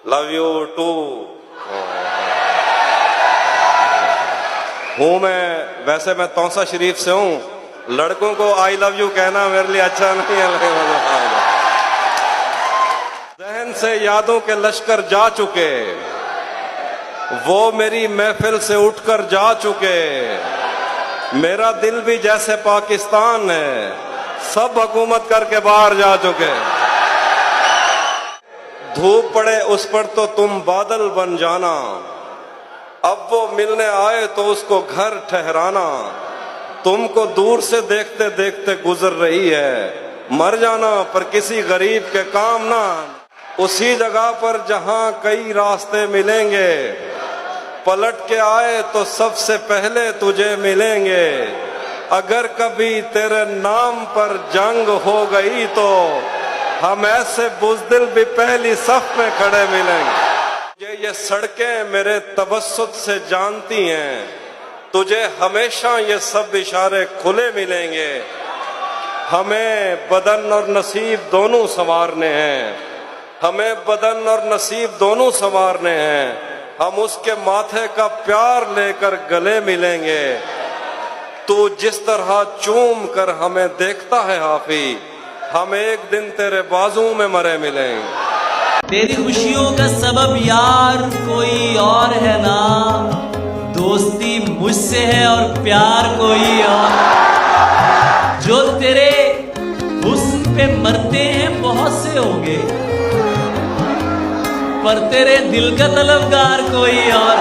Love you to. हूँ वैसे मैं तौसा शरीफ से हूँ, लड़कों को आई लव यू कहना मेरे लिए अच्छा नहीं है। जहन से यादों के लश्कर जा चुके, वो मेरी महफिल से उठकर जा चुके। मेरा दिल भी जैसे पाकिस्तान है, सब हुकूमत करके बाहर जा चुके। धूप पड़े उस पर तो तुम बादल बन जाना, अब वो मिलने आए तो उसको घर ठहराना। तुमको दूर से देखते देखते गुजर रही है, मर जाना पर किसी गरीब के काम ना। उसी जगह पर जहां कई रास्ते मिलेंगे, पलट के आए तो सबसे पहले तुझे मिलेंगे। अगर कभी तेरे नाम पर जंग हो गई तो हम ऐसे बुज़दिल भी पहली सफ में खड़े मिलेंगे। ये सड़कें मेरे तबस्सुत से जानती हैं, तुझे हमेशा ये सब इशारे खुले मिलेंगे। हमें बदन और नसीब दोनों संवारने हैं, हमें बदन और नसीब दोनों संवारने हैं। हम उसके माथे का प्यार लेकर गले मिलेंगे। तू जिस तरह चूम कर हमें देखता है हाफी, हम एक दिन तेरे बाजू में मरे मिलेंगे। तेरी खुशियों का सबब यार कोई और है ना, दोस्ती मुझसे है और प्यार कोई और। जो तेरे हुस्न पे मरते हैं बहुत से होंगे, पर तेरे दिल का तलबगार कोई और।